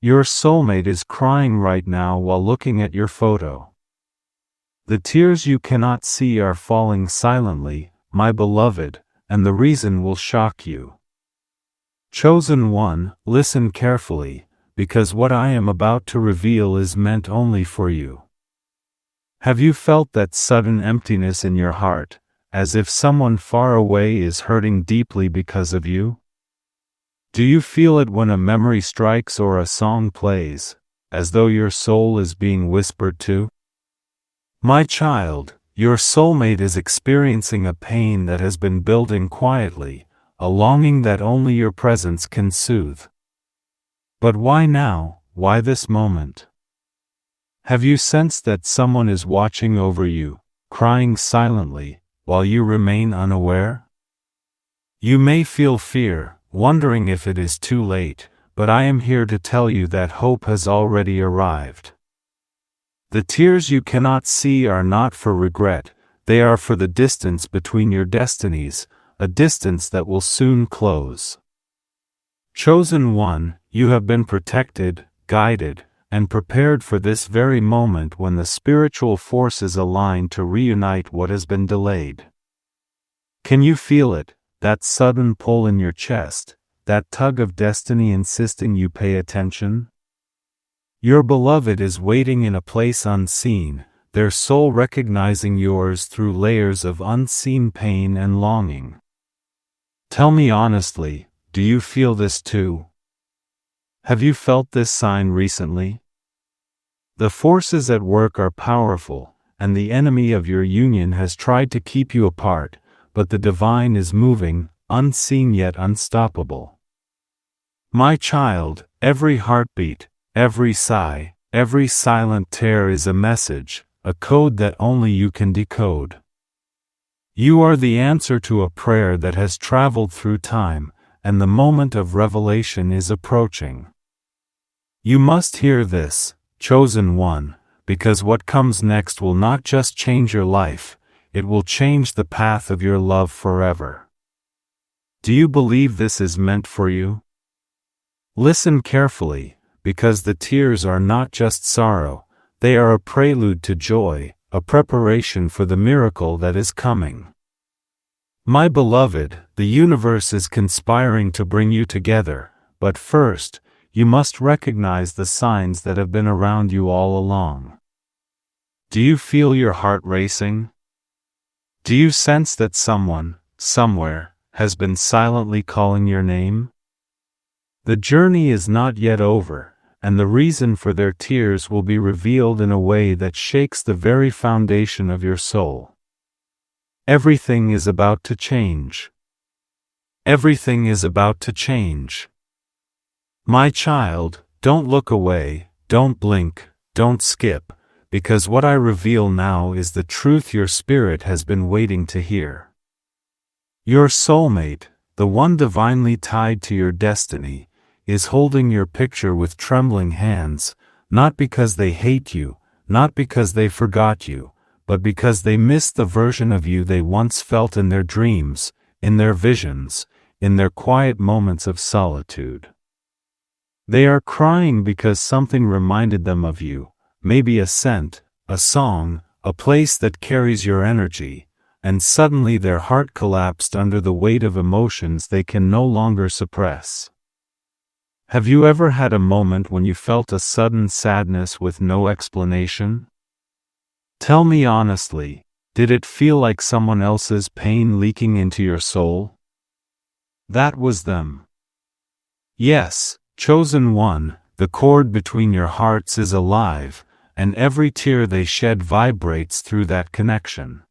Your soulmate is crying right now while looking at your photo. The tears you cannot see are falling silently, my beloved, and the reason will shock you. Chosen one, listen carefully, because what I am about to reveal is meant only for you. Have you felt that sudden emptiness in your heart, as if someone far away is hurting deeply because of you? Do you feel it when a memory strikes or a song plays, as though your soul is being whispered to? My child, your soulmate is experiencing a pain that has been building quietly, a longing that only your presence can soothe. But why now? Why this moment? Have you sensed that someone is watching over you, crying silently, while you remain unaware? You may feel fear, wondering if it is too late, but I am here to tell you that hope has already arrived. The tears you cannot see are not for regret, they are for the distance between your destinies, a distance that will soon close. Chosen one, you have been protected, guided, and prepared for this very moment when the spiritual forces align to reunite what has been delayed. Can you feel it, that sudden pull in your chest, that tug of destiny insisting you pay attention? Your beloved is waiting in a place unseen, their soul recognizing yours through layers of unseen pain and longing. Tell me honestly, do you feel this too? Have you felt this sign recently? The forces at work are powerful, and the enemy of your union has tried to keep you apart, but the divine is moving, unseen yet unstoppable. My child, every heartbeat, every sigh, every silent tear is a message, a code that only you can decode. You are the answer to a prayer that has traveled through time, and the moment of revelation is approaching. You must hear this, chosen one, because what comes next will not just change your life, it will change the path of your love forever. Do you believe this is meant for you? Listen carefully, because the tears are not just sorrow, they are a prelude to joy, a preparation for the miracle that is coming. My beloved, the universe is conspiring to bring you together, but first, you must recognize the signs that have been around you all along. Do you feel your heart racing? Do you sense that someone, somewhere, has been silently calling your name? The journey is not yet over, and the reason for their tears will be revealed in a way that shakes the very foundation of your soul. Everything is about to change. Everything is about to change. My child, don't look away, don't blink, don't skip, because what I reveal now is the truth your spirit has been waiting to hear. Your soulmate, the one divinely tied to your destiny, is holding your picture with trembling hands, not because they hate you, not because they forgot you, but because they missed the version of you they once felt in their dreams, in their visions, in their quiet moments of solitude. They are crying because something reminded them of you, maybe a scent, a song, a place that carries your energy, and suddenly their heart collapsed under the weight of emotions they can no longer suppress. Have you ever had a moment when you felt a sudden sadness with no explanation? Tell me honestly, did it feel like someone else's pain leaking into your soul? That was them. Yes, chosen one, the cord between your hearts is alive, and every tear they shed vibrates through that connection.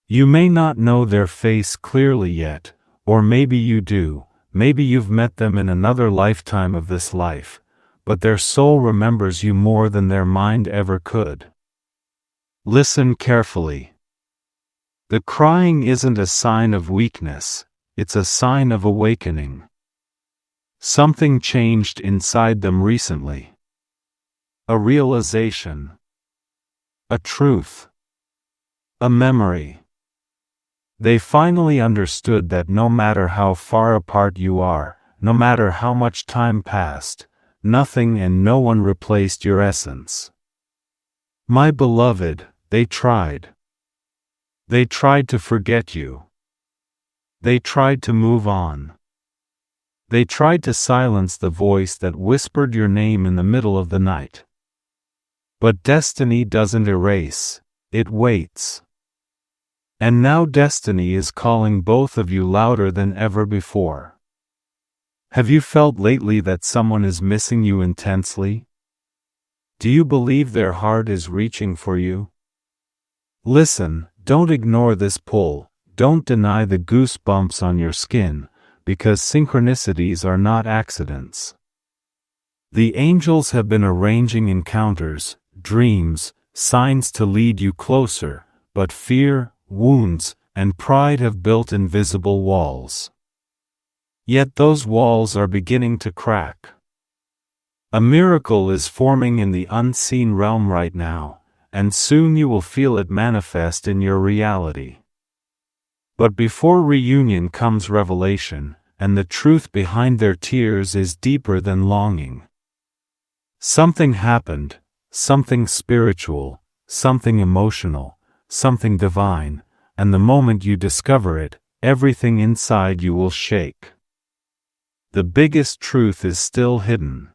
You may not know their face clearly yet, or maybe you do, maybe you've met them in another lifetime of this life, but their soul remembers you more than their mind ever could. Listen carefully. The crying isn't a sign of weakness, it's a sign of awakening. Something changed inside them recently. A realization. A truth. A memory. They finally understood that no matter how far apart you are, no matter how much time passed, nothing and no one replaced your essence. My beloved, they tried. They tried to forget you. They tried to move on. They tried to silence the voice that whispered your name in the middle of the night. But destiny doesn't erase, it waits. And now destiny is calling both of you louder than ever before. Have you felt lately that someone is missing you intensely? Do you believe their heart is reaching for you? Listen, don't ignore this pull, don't deny the goosebumps on your skin, because synchronicities are not accidents. The angels have been arranging encounters, dreams, signs to lead you closer, but fear, wounds, and pride have built invisible walls. Yet those walls are beginning to crack. A miracle is forming in the unseen realm right now, and soon you will feel it manifest in your reality. But before reunion comes revelation, and the truth behind their tears is deeper than longing. Something happened, something spiritual, something emotional, something divine, and the moment you discover it, everything inside you will shake. The biggest truth is still hidden.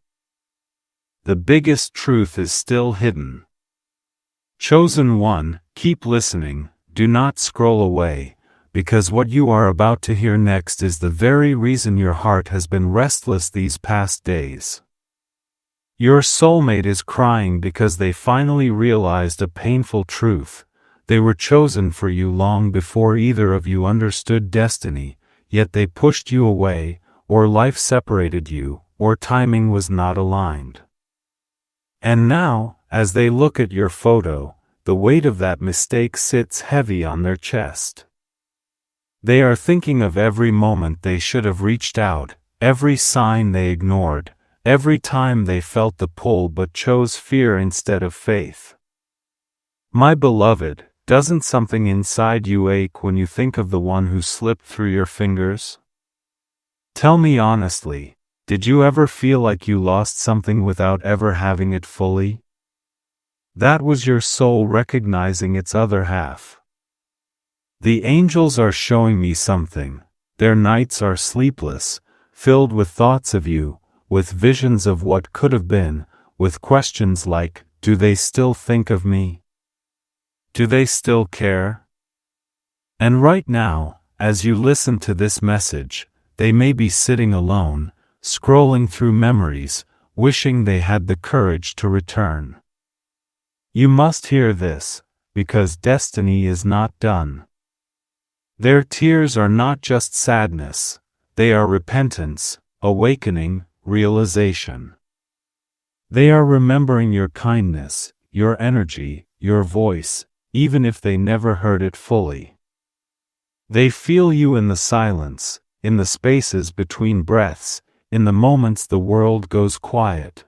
The biggest truth is still hidden. Chosen one, keep listening, do not scroll away, because what you are about to hear next is the very reason your heart has been restless these past days. Your soulmate is crying because they finally realized a painful truth. They were chosen for you long before either of you understood destiny, yet they pushed you away, or life separated you, or timing was not aligned. And now, as they look at your photo, the weight of that mistake sits heavy on their chest. They are thinking of every moment they should have reached out, every sign they ignored, every time they felt the pull but chose fear instead of faith. My beloved, doesn't something inside you ache when you think of the one who slipped through your fingers? Tell me honestly, did you ever feel like you lost something without ever having it fully? That was your soul recognizing its other half. The angels are showing me something. Their nights are sleepless, filled with thoughts of you, with visions of what could have been, with questions like, do they still think of me? Do they still care? And right now, as you listen to this message, they may be sitting alone, scrolling through memories, wishing they had the courage to return. You must hear this, because destiny is not done. Their tears are not just sadness, they are repentance, awakening, realization. They are remembering your kindness, your energy, your voice, even if they never heard it fully. They feel you in the silence, in the spaces between breaths, in the moments the world goes quiet.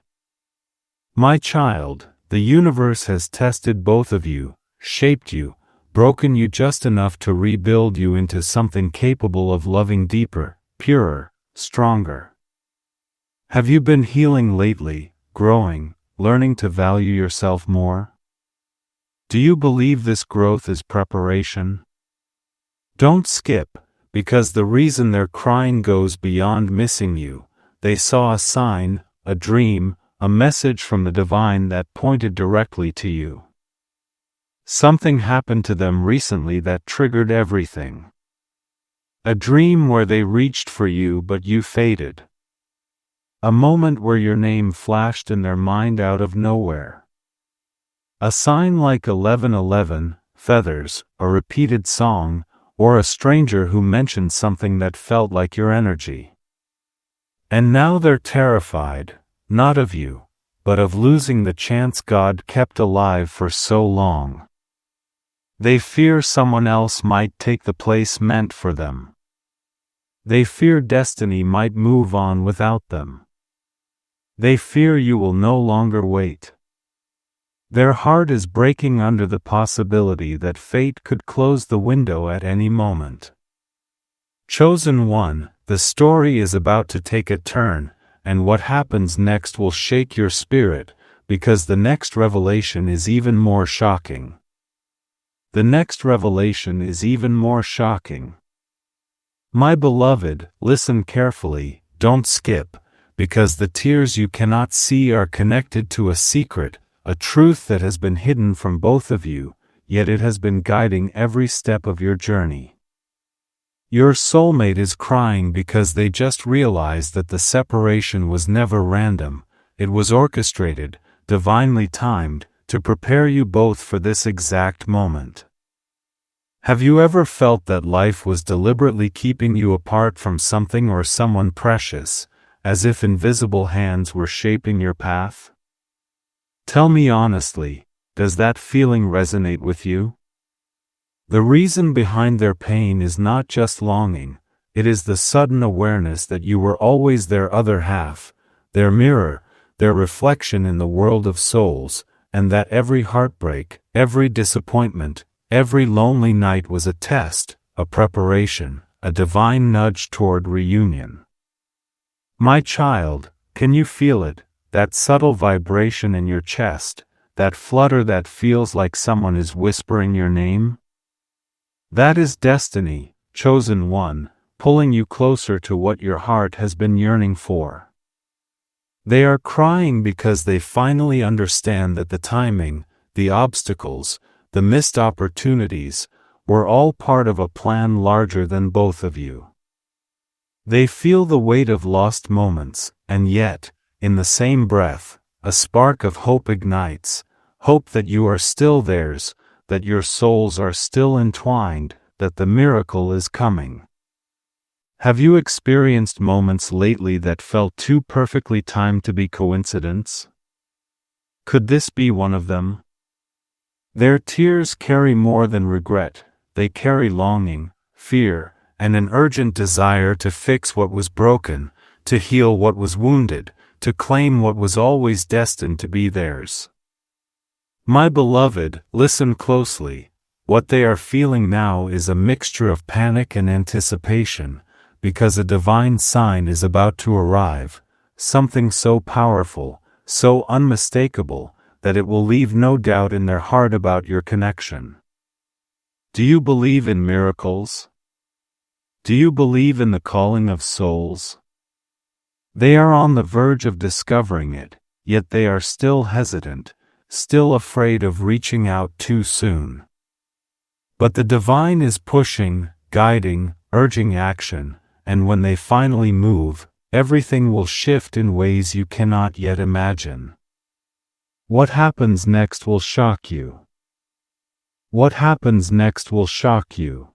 My child, the universe has tested both of you, shaped you, broken you just enough to rebuild you into something capable of loving deeper, purer, stronger. Have you been healing lately, growing, learning to value yourself more? Do you believe this growth is preparation? Don't skip, because the reason they're crying goes beyond missing you. They saw a sign, a dream, a message from the divine that pointed directly to you. Something happened to them recently that triggered everything. A dream where they reached for you but you faded. A moment where your name flashed in their mind out of nowhere. A sign like 1111, feathers, a repeated song, or a stranger who mentioned something that felt like your energy. And now they're terrified, not of you, but of losing the chance God kept alive for so long. They fear someone else might take the place meant for them. They fear destiny might move on without them. They fear you will no longer wait. Their heart is breaking under the possibility that fate could close the window at any moment. Chosen one, the story is about to take a turn, and what happens next will shake your spirit, because the next revelation is even more shocking. The next revelation is even more shocking. My beloved, listen carefully, don't skip, because the tears you cannot see are connected to a secret, a truth that has been hidden from both of you, yet it has been guiding every step of your journey. Your soulmate is crying because they just realized that the separation was never random, it was orchestrated, divinely timed, to prepare you both for this exact moment. Have you ever felt that life was deliberately keeping you apart from something or someone precious, as if invisible hands were shaping your path? Tell me honestly, does that feeling resonate with you? The reason behind their pain is not just longing, it is the sudden awareness that you were always their other half, their mirror, their reflection in the world of souls, and that every heartbreak, every disappointment, every lonely night was a test, a preparation, a divine nudge toward reunion. My child, can you feel it, that subtle vibration in your chest, that flutter that feels like someone is whispering your name? That is destiny, chosen one, pulling you closer to what your heart has been yearning for. They are crying because they finally understand that the timing, the obstacles, the missed opportunities, were all part of a plan larger than both of you. They feel the weight of lost moments, and yet, in the same breath, a spark of hope ignites, hope that you are still theirs, that your souls are still entwined, that the miracle is coming. Have you experienced moments lately that felt too perfectly timed to be coincidence? Could this be one of them? Their tears carry more than regret, they carry longing, fear, and an urgent desire to fix what was broken, to heal what was wounded, to claim what was always destined to be theirs. My beloved, listen closely. What they are feeling now is a mixture of panic and anticipation, because a divine sign is about to arrive, something so powerful, so unmistakable, that it will leave no doubt in their heart about your connection. Do you believe in miracles? Do you believe in the calling of souls? They are on the verge of discovering it, yet they are still hesitant, still afraid of reaching out too soon. But the divine is pushing, guiding, urging action, and when they finally move, everything will shift in ways you cannot yet imagine. What happens next will shock you. What happens next will shock you.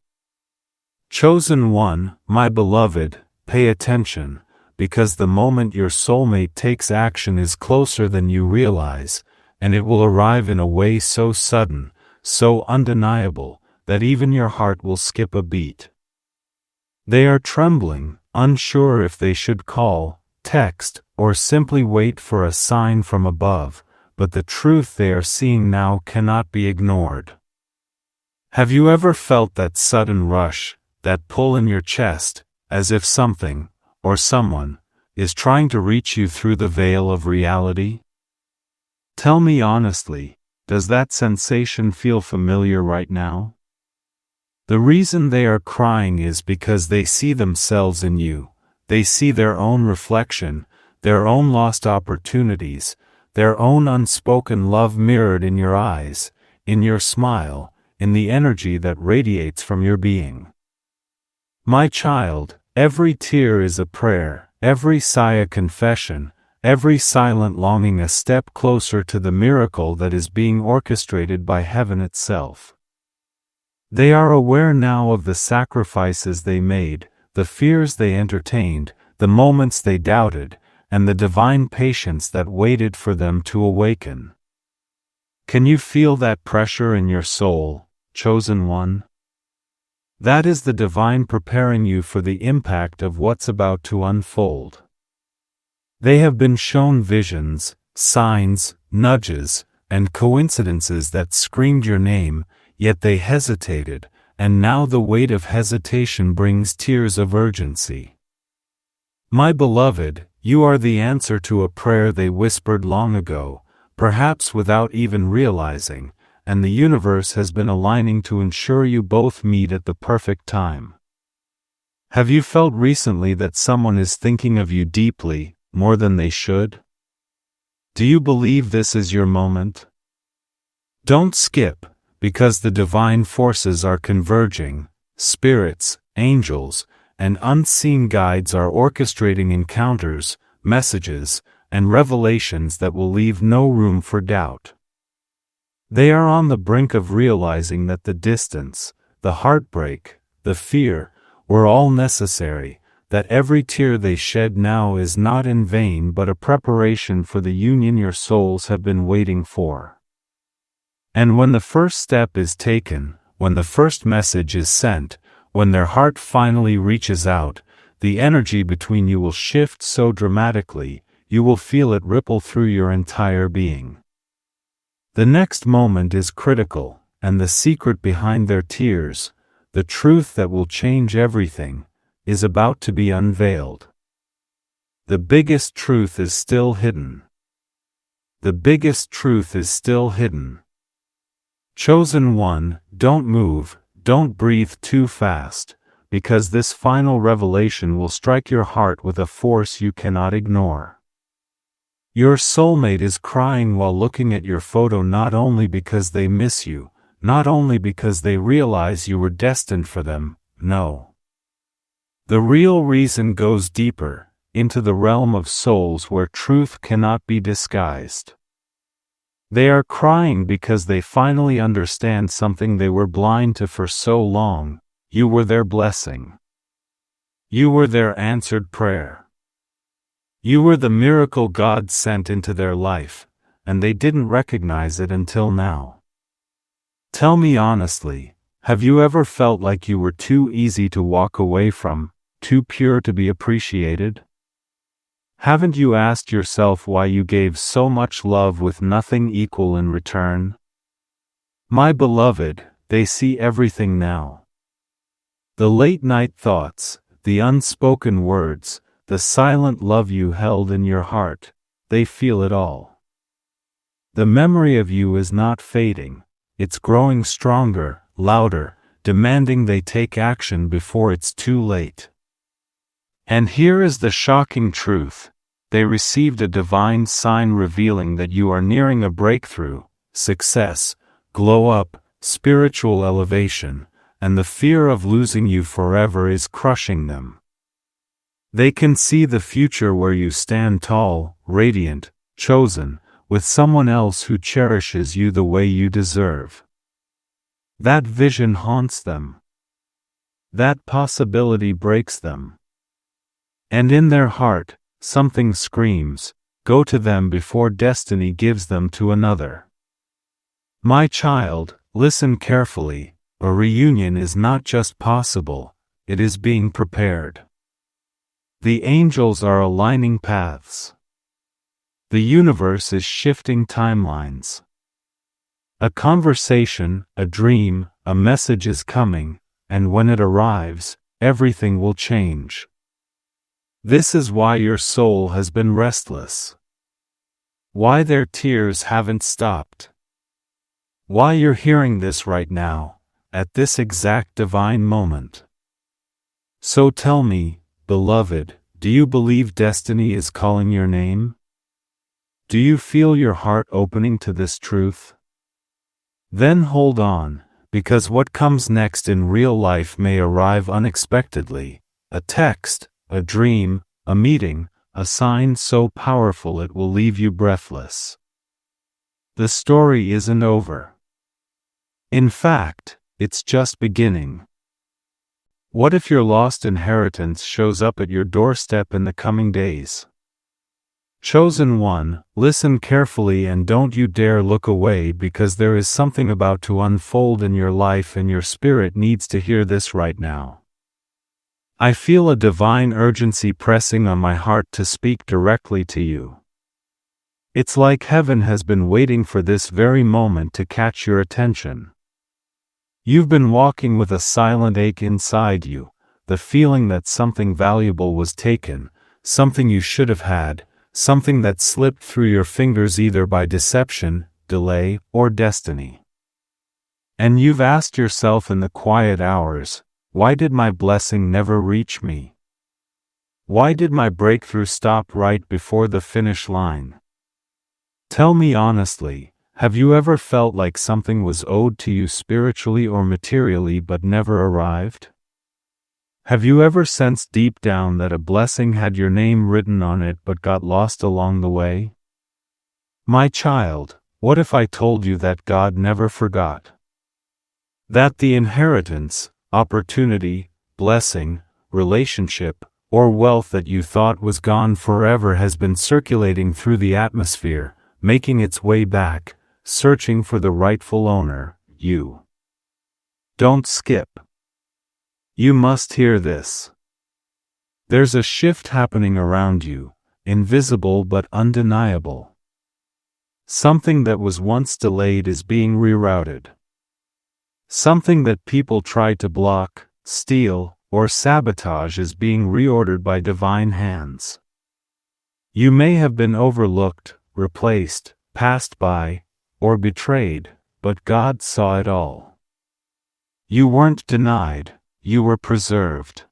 Chosen one, my beloved, pay attention, because the moment your soulmate takes action is closer than you realize, and it will arrive in a way so sudden, so undeniable, that even your heart will skip a beat. They are trembling, unsure if they should call, text, or simply wait for a sign from above, but the truth they are seeing now cannot be ignored. Have you ever felt that sudden rush, that pull in your chest, as if something, or someone, is trying to reach you through the veil of reality? Tell me honestly, does that sensation feel familiar right now? The reason they are crying is because they see themselves in you, they see their own reflection, their own lost opportunities, their own unspoken love mirrored in your eyes, in your smile, in the energy that radiates from your being. My child, every tear is a prayer, every sigh a confession, every silent longing a step closer to the miracle that is being orchestrated by heaven itself. They are aware now of the sacrifices they made, the fears they entertained, the moments they doubted, and the divine patience that waited for them to awaken. Can you feel that pressure in your soul, chosen one? That is the divine preparing you for the impact of what's about to unfold. They have been shown visions, signs, nudges, and coincidences that screamed your name, yet they hesitated, and now the weight of hesitation brings tears of urgency. My beloved, You are the answer to a prayer they whispered long ago, perhaps without even realizing, and the universe has been aligning to ensure you both meet at the perfect time. Have you felt recently that someone is thinking of you deeply, more than they should? Do you believe this is your moment? Don't skip, because the divine forces are converging. Spirits, angels, and unseen guides are orchestrating encounters, messages, and revelations that will leave no room for doubt. They are on the brink of realizing that the distance, the heartbreak, the fear, were all necessary, that every tear they shed now is not in vain but a preparation for the union your souls have been waiting for. And when the first step is taken, when the first message is sent, when their heart finally reaches out, the energy between you will shift so dramatically, you will feel it ripple through your entire being. The next moment is critical, and the secret behind their tears, the truth that will change everything, is about to be unveiled. The biggest truth is still hidden. The biggest truth is still hidden. Chosen one, don't move, don't breathe too fast, because this final revelation will strike your heart with a force you cannot ignore. Your soulmate is crying while looking at your photo, not only because they miss you, not only because they realize you were destined for them, no. The real reason goes deeper, into the realm of souls where truth cannot be disguised. They are crying because they finally understand something they were blind to for so long. You were their blessing. You were their answered prayer. You were the miracle God sent into their life, and they didn't recognize it until now. Tell me honestly, have you ever felt like you were too easy to walk away from, too pure to be appreciated? Haven't you asked yourself why you gave so much love with nothing equal in return? My beloved, they see everything now. The late-night thoughts, the unspoken words, the silent love you held in your heart, they feel it all. The memory of you is not fading, it's growing stronger, louder, demanding they take action before it's too late. And here is the shocking truth. They received a divine sign revealing that you are nearing a breakthrough, success, glow up, spiritual elevation, and the fear of losing you forever is crushing them. They can see the future where you stand tall, radiant, chosen, with someone else who cherishes you the way you deserve. That vision haunts them. That possibility breaks them. And in their heart, something screams, go to them before destiny gives them to another. My child, listen carefully, a reunion is not just possible, it is being prepared. The angels are aligning paths. The universe is shifting timelines. A conversation, a dream, a message is coming, and when it arrives, everything will change. This is why your soul has been restless. Why their tears haven't stopped. Why you're hearing this right now, at this exact divine moment. So tell me, beloved, do you believe destiny is calling your name? Do you feel your heart opening to this truth? Then hold on, because what comes next in real life may arrive unexpectedly. A text, a dream, a meeting, a sign so powerful it will leave you breathless. The story isn't over. In fact, it's just beginning. What if your lost inheritance shows up at your doorstep in the coming days? Chosen one, listen carefully and don't you dare look away, because there is something about to unfold in your life and your spirit needs to hear this right now. I feel a divine urgency pressing on my heart to speak directly to you. It's like heaven has been waiting for this very moment to catch your attention. You've been walking with a silent ache inside you, the feeling that something valuable was taken, something you should have had, something that slipped through your fingers either by deception, delay, or destiny. And you've asked yourself in the quiet hours, why did my blessing never reach me? Why did my breakthrough stop right before the finish line? Tell me honestly, have you ever felt like something was owed to you spiritually or materially but never arrived? Have you ever sensed deep down that a blessing had your name written on it but got lost along the way? My child, what if I told you that God never forgot? That the inheritance, opportunity, blessing, relationship, or wealth that you thought was gone forever has been circulating through the atmosphere, making its way back, searching for the rightful owner, you. Don't skip. You must hear this. There's a shift happening around you, invisible but undeniable. Something that was once delayed is being rerouted. Something that people tried to block, steal, or sabotage is being reordered by divine hands. You may have been overlooked, replaced, passed by, or betrayed, but God saw it all. You weren't denied, you were preserved.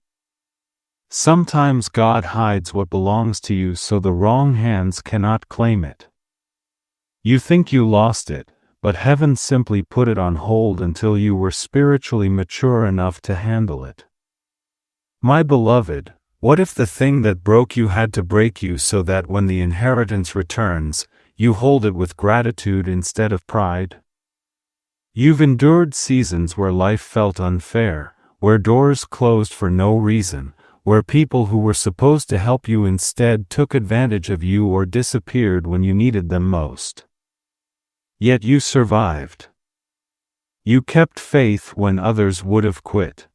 Sometimes God hides what belongs to you so the wrong hands cannot claim it. You think you lost it, but heaven simply put it on hold until you were spiritually mature enough to handle it. My beloved, what if the thing that broke you had to break you so that when the inheritance returns, you hold it with gratitude instead of pride? You've endured seasons where life felt unfair, where doors closed for no reason, where people who were supposed to help you instead took advantage of you or disappeared when you needed them most. Yet you survived. You kept faith when others would have quit.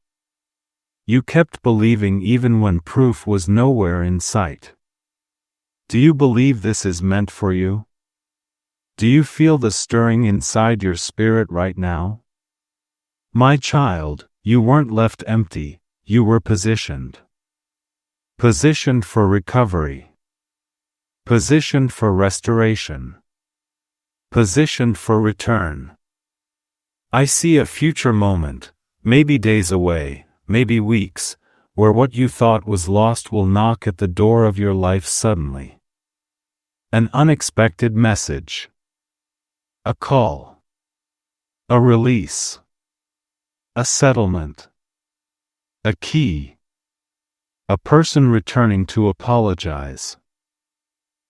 You kept believing even when proof was nowhere in sight. Do you believe this is meant for you? Do you feel the stirring inside your spirit right now? My child, you weren't left empty, you were positioned. Positioned for recovery. Positioned for restoration. Positioned for return. I see a future moment, maybe days away, maybe weeks, where what you thought was lost will knock at the door of your life suddenly. An unexpected message. A call. A release. A settlement. A key. A person returning to apologize.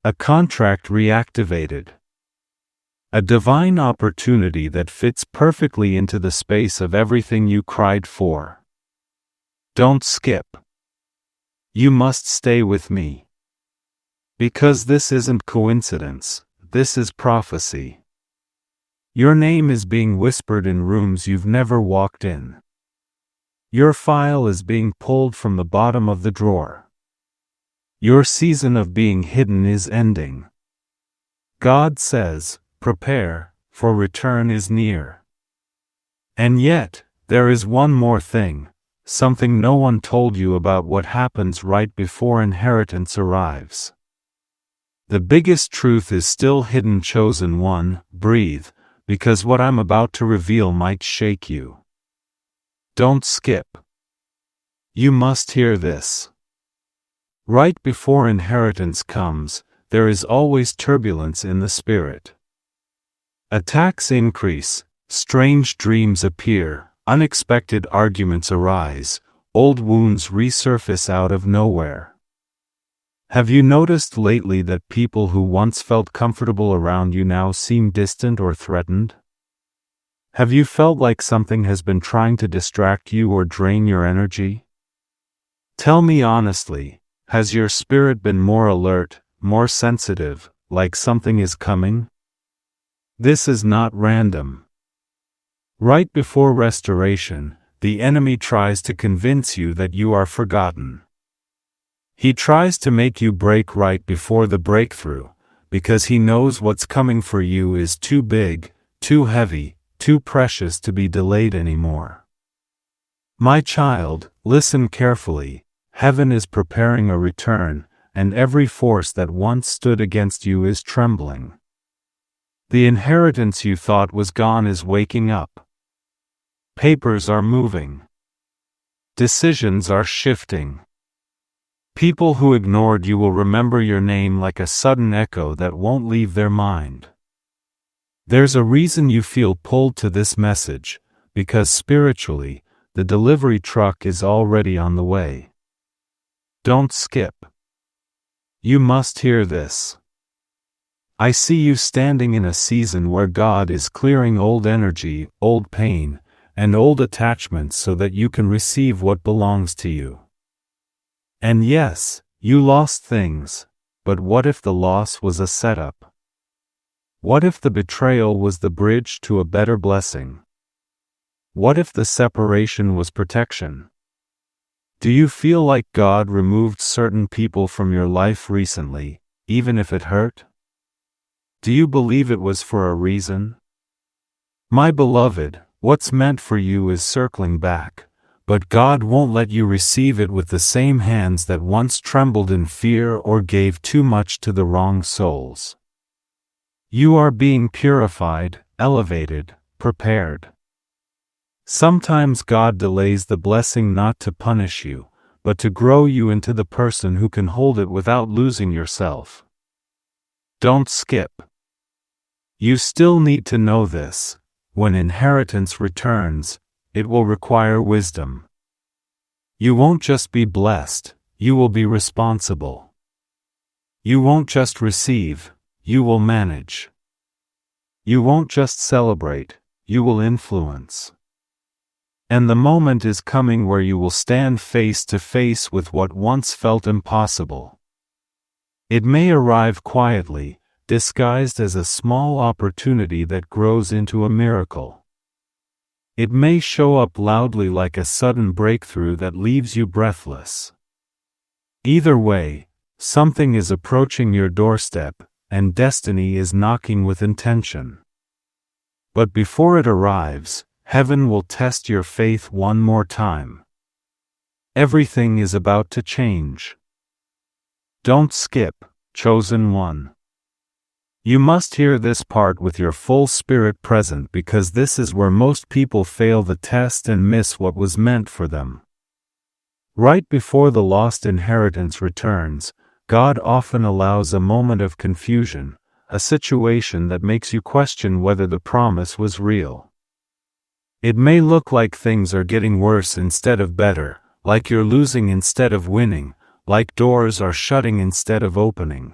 A contract reactivated. A divine opportunity that fits perfectly into the space of everything you cried for. Don't skip. You must stay with me. Because this isn't coincidence, this is prophecy. Your name is being whispered in rooms you've never walked in. Your file is being pulled from the bottom of the drawer. Your season of being hidden is ending. God says, prepare, for return is near. And yet, there is one more thing. Something no one told you about what happens right before inheritance arrives. The biggest truth is still hidden, chosen one, breathe, because what I'm about to reveal might shake you. Don't skip. You must hear this. Right before inheritance comes, there is always turbulence in the spirit. Attacks increase, strange dreams appear, unexpected arguments arise, old wounds resurface out of nowhere. Have you noticed lately that people who once felt comfortable around you now seem distant or threatened? Have you felt like something has been trying to distract you or drain your energy? Tell me honestly, has your spirit been more alert, more sensitive, like something is coming? This is not random. Right before restoration, the enemy tries to convince you that you are forgotten. He tries to make you break right before the breakthrough, because he knows what's coming for you is too big, too heavy, too precious to be delayed anymore. My child, listen carefully. Heaven is preparing a return, and every force that once stood against you is trembling. The inheritance you thought was gone is waking up. Papers are moving. Decisions are shifting. People who ignored you will remember your name like a sudden echo that won't leave their mind. There's a reason you feel pulled to this message, because spiritually, the delivery truck is already on the way. Don't skip. You must hear this. I see you standing in a season where God is clearing old energy, old pain, and old attachments so that you can receive what belongs to you. And yes, you lost things, but what if the loss was a setup? What if the betrayal was the bridge to a better blessing? What if the separation was protection? Do you feel like God removed certain people from your life recently, even if it hurt? Do you believe it was for a reason? My beloved, what's meant for you is circling back, but God won't let you receive it with the same hands that once trembled in fear or gave too much to the wrong souls. You are being purified, elevated, prepared. Sometimes God delays the blessing not to punish you, but to grow you into the person who can hold it without losing yourself. Don't skip. You still need to know this. When inheritance returns, it will require wisdom. You won't just be blessed, you will be responsible. You won't just receive, you will manage. You won't just celebrate, you will influence. And the moment is coming where you will stand face to face with what once felt impossible. It may arrive quietly, disguised as a small opportunity that grows into a miracle. It may show up loudly like a sudden breakthrough that leaves you breathless. Either way, something is approaching your doorstep, and destiny is knocking with intention. But before it arrives, heaven will test your faith one more time. Everything is about to change. Don't skip, chosen one. You must hear this part with your full spirit present because this is where most people fail the test and miss what was meant for them. Right before the lost inheritance returns, God often allows a moment of confusion, a situation that makes you question whether the promise was real. It may look like things are getting worse instead of better, like you're losing instead of winning, like doors are shutting instead of opening.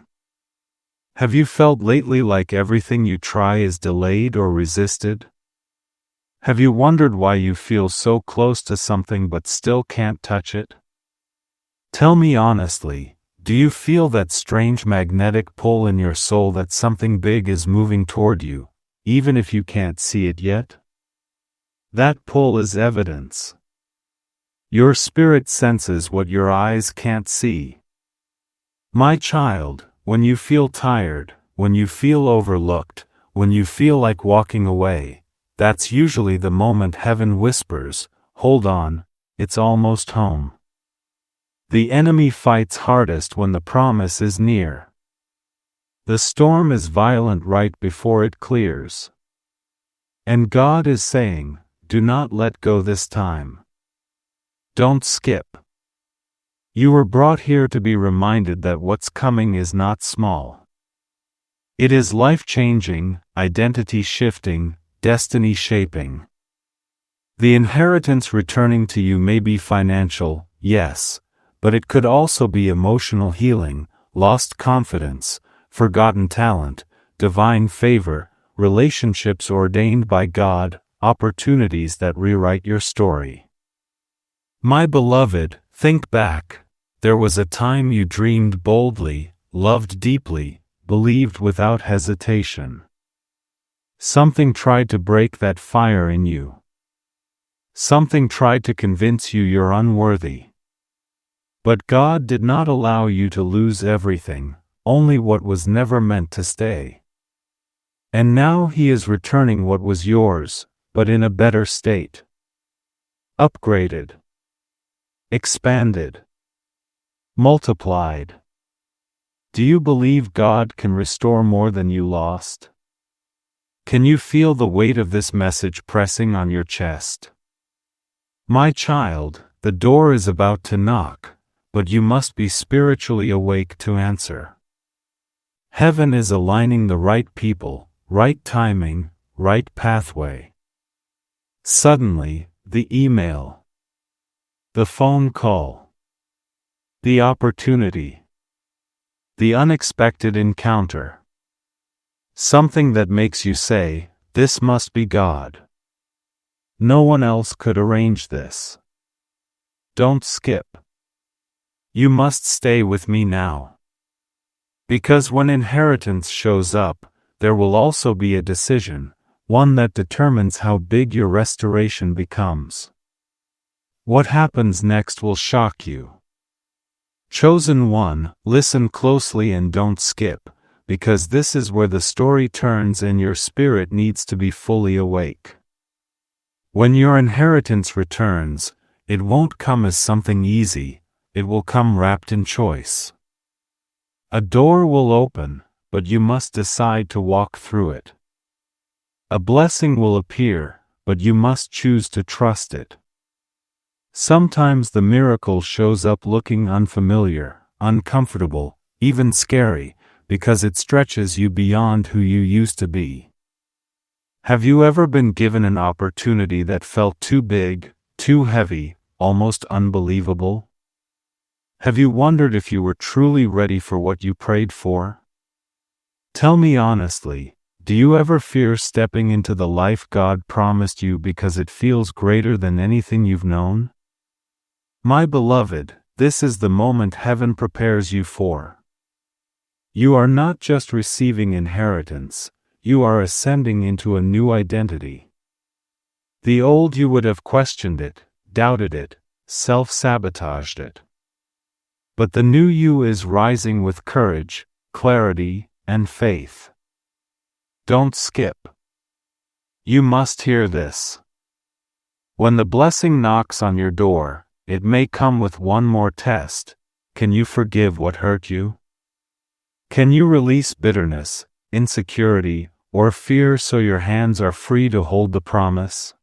Have you felt lately like everything you try is delayed or resisted? Have you wondered why you feel so close to something but still can't touch it? Tell me honestly, do you feel that strange magnetic pull in your soul that something big is moving toward you, even if you can't see it yet? That pull is evidence. Your spirit senses what your eyes can't see. My child, when you feel tired, when you feel overlooked, when you feel like walking away, that's usually the moment heaven whispers, "Hold on, it's almost home." The enemy fights hardest when the promise is near. The storm is violent right before it clears. And God is saying, do not let go this time. Don't skip. You were brought here to be reminded that what's coming is not small. It is life-changing, identity-shifting, destiny-shaping. The inheritance returning to you may be financial, yes, but it could also be emotional healing, lost confidence, forgotten talent, divine favor, relationships ordained by God, opportunities that rewrite your story. My beloved, think back. There was a time you dreamed boldly, loved deeply, believed without hesitation. Something tried to break that fire in you. Something tried to convince you you're unworthy. But God did not allow you to lose everything, only what was never meant to stay. And now He is returning what was yours, but in a better state. Upgraded. Expanded. Multiplied. Do you believe God can restore more than you lost? Can you feel the weight of this message pressing on your chest? My child, the door is about to knock, but you must be spiritually awake to answer. Heaven is aligning the right people, right timing, right pathway. Suddenly, the email, the phone call, the opportunity, the unexpected encounter. Something that makes you say, "This must be God. No one else could arrange this." Don't skip. You must stay with me now. Because when inheritance shows up, there will also be a decision, one that determines how big your restoration becomes. What happens next will shock you. Chosen one, listen closely and don't skip, because this is where the story turns and your spirit needs to be fully awake. When your inheritance returns, it won't come as something easy, it will come wrapped in choice. A door will open, but you must decide to walk through it. A blessing will appear, but you must choose to trust it. Sometimes the miracle shows up looking unfamiliar, uncomfortable, even scary, because it stretches you beyond who you used to be. Have you ever been given an opportunity that felt too big, too heavy, almost unbelievable? Have you wondered if you were truly ready for what you prayed for? Tell me honestly, do you ever fear stepping into the life God promised you because it feels greater than anything you've known? My beloved, this is the moment heaven prepares you for. You are not just receiving inheritance, you are ascending into a new identity. The old you would have questioned it, doubted it, self-sabotaged it. But the new you is rising with courage, clarity, and faith. Don't skip. You must hear this. When the blessing knocks on your door, it may come with one more test. Can you forgive what hurt you? Can you release bitterness, insecurity, or fear so your hands are free to hold the promise?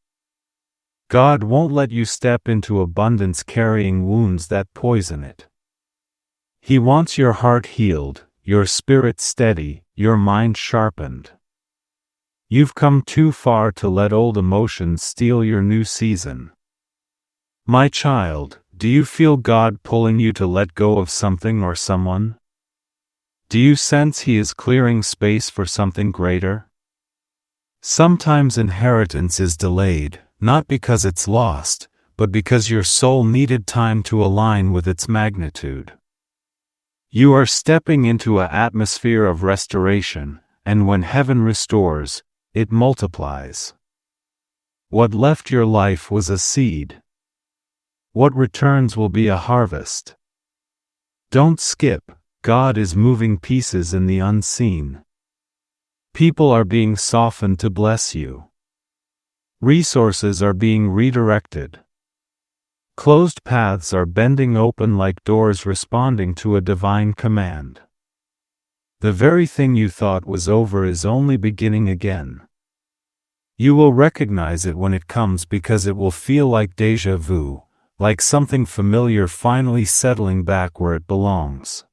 God won't let you step into abundance carrying wounds that poison it. He wants your heart healed, your spirit steady, your mind sharpened. You've come too far to let old emotions steal your new season. My child, do you feel God pulling you to let go of something or someone? Do you sense He is clearing space for something greater? Sometimes inheritance is delayed, not because it's lost, but because your soul needed time to align with its magnitude. You are stepping into an atmosphere of restoration, and when heaven restores, it multiplies. What left your life was a seed. What returns will be a harvest. Don't skip, God is moving pieces in the unseen. People are being softened to bless you. Resources are being redirected. Closed paths are bending open like doors responding to a divine command. The very thing you thought was over is only beginning again. You will recognize it when it comes because it will feel like déjà vu, like something familiar finally settling back where it belongs.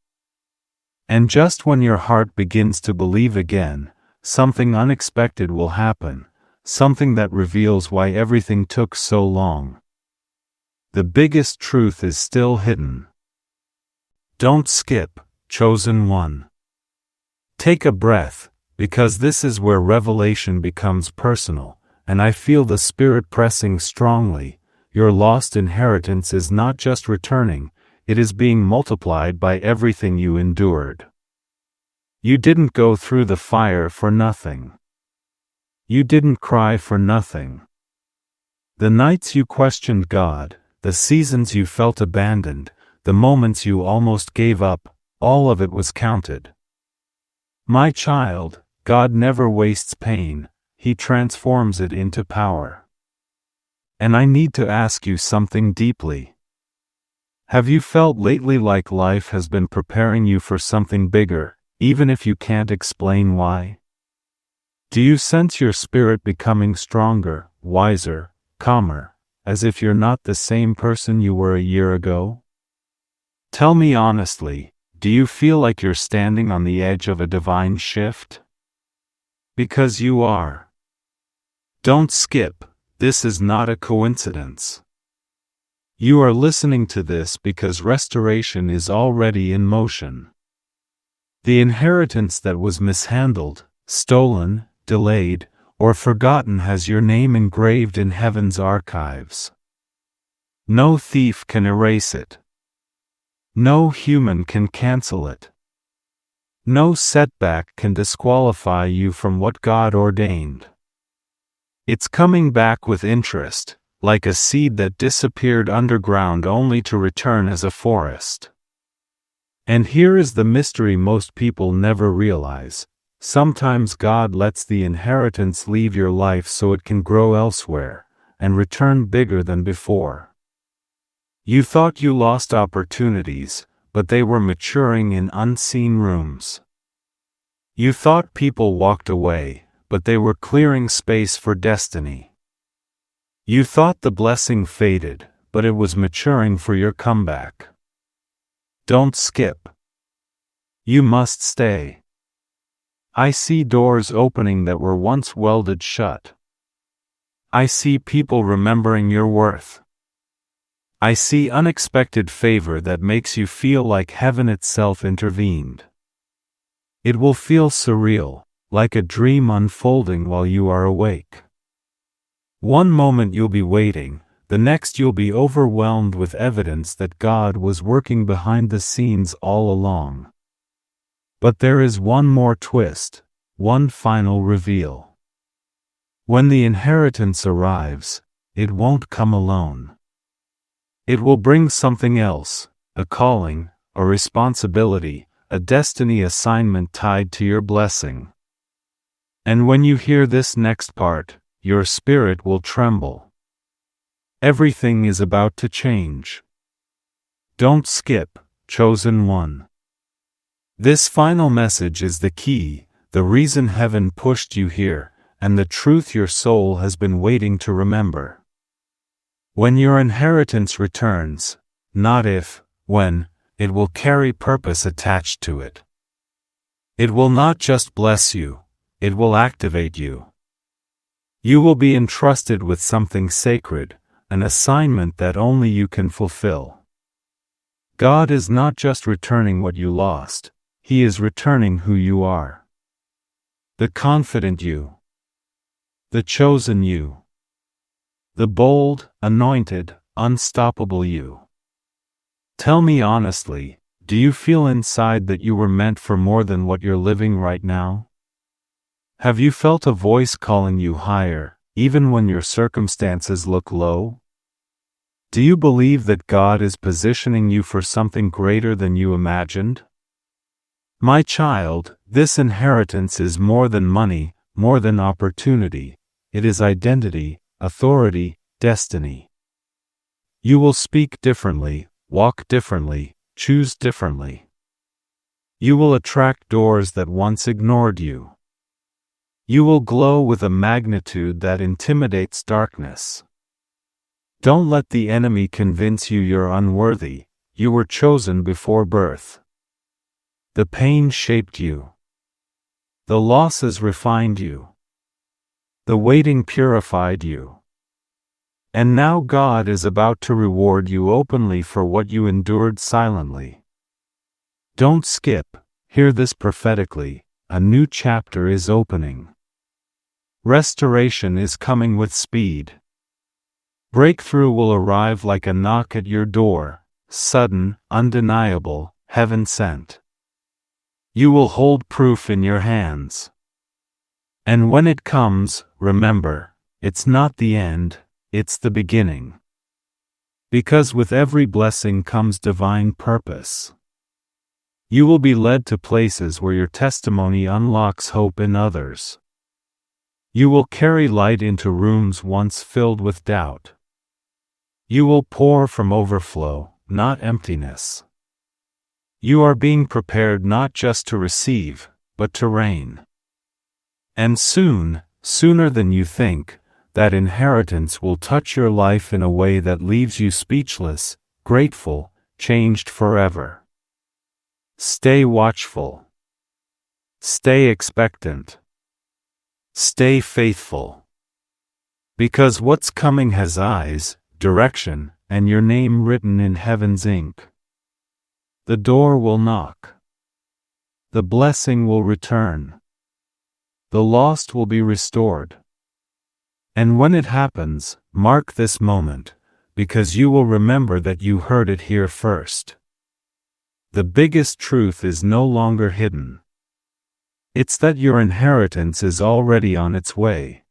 And just when your heart begins to believe again, something unexpected will happen, something that reveals why everything took so long. The biggest truth is still hidden. Don't skip, chosen one. Take a breath, because this is where revelation becomes personal, and I feel the Spirit pressing strongly. Your lost inheritance is not just returning, it is being multiplied by everything you endured. You didn't go through the fire for nothing. You didn't cry for nothing. The nights you questioned God, the seasons you felt abandoned, the moments you almost gave up, all of it was counted. My child, God never wastes pain, He transforms it into power. And I need to ask you something deeply. Have you felt lately like life has been preparing you for something bigger, even if you can't explain why? Do you sense your spirit becoming stronger, wiser, calmer, as if you're not the same person you were a year ago? Tell me honestly, do you feel like you're standing on the edge of a divine shift? Because you are. Don't skip, this is not a coincidence. You are listening to this because restoration is already in motion. The inheritance that was mishandled, stolen, delayed, or forgotten has your name engraved in heaven's archives. No thief can erase it. No human can cancel it. No setback can disqualify you from what God ordained. It's coming back with interest, like a seed that disappeared underground only to return as a forest. And here is the mystery most people never realize. Sometimes God lets the inheritance leave your life so it can grow elsewhere, and return bigger than before. You thought you lost opportunities, but they were maturing in unseen rooms. You thought people walked away, but they were clearing space for destiny. You thought the blessing faded, but it was maturing for your comeback. Don't skip. You must stay. I see doors opening that were once welded shut. I see people remembering your worth. I see unexpected favor that makes you feel like heaven itself intervened. It will feel surreal, like a dream unfolding while you are awake. One moment you'll be waiting, the next you'll be overwhelmed with evidence that God was working behind the scenes all along. But there is one more twist, one final reveal. When the inheritance arrives, it won't come alone. It will bring something else, a calling, a responsibility, a destiny assignment tied to your blessing. And when you hear this next part, your spirit will tremble. Everything is about to change. Don't skip, chosen one. This final message is the key, the reason heaven pushed you here, and the truth your soul has been waiting to remember. When your inheritance returns, not if, when, it will carry purpose attached to it. It will not just bless you, it will activate you. You will be entrusted with something sacred, an assignment that only you can fulfill. God is not just returning what you lost, He is returning who you are. The confident you. The chosen you. The bold, anointed, unstoppable you. Tell me honestly, do you feel inside that you were meant for more than what you're living right now? Have you felt a voice calling you higher, even when your circumstances look low? Do you believe that God is positioning you for something greater than you imagined? My child, this inheritance is more than money, more than opportunity. It is identity, authority, destiny. You will speak differently, walk differently, choose differently. You will attract doors that once ignored you. You will glow with a magnitude that intimidates darkness. Don't let the enemy convince you you're unworthy. You were chosen before birth. The pain shaped you. The losses refined you. The waiting purified you. And now God is about to reward you openly for what you endured silently. Don't skip, hear this prophetically, a new chapter is opening. Restoration is coming with speed. Breakthrough will arrive like a knock at your door, sudden, undeniable, heaven-sent. You will hold proof in your hands. And when it comes, remember, it's not the end, it's the beginning. Because with every blessing comes divine purpose. You will be led to places where your testimony unlocks hope in others. You will carry light into rooms once filled with doubt. You will pour from overflow, not emptiness. You are being prepared not just to receive, but to reign. And soon, sooner than you think, that inheritance will touch your life in a way that leaves you speechless, grateful, changed forever. Stay watchful. Stay expectant. Stay faithful. Because what's coming has eyes, direction, and your name written in heaven's ink. The door will knock. The blessing will return. The lost will be restored. And when it happens, mark this moment, because you will remember that you heard it here first. The biggest truth is no longer hidden. It's that your inheritance is already on its way.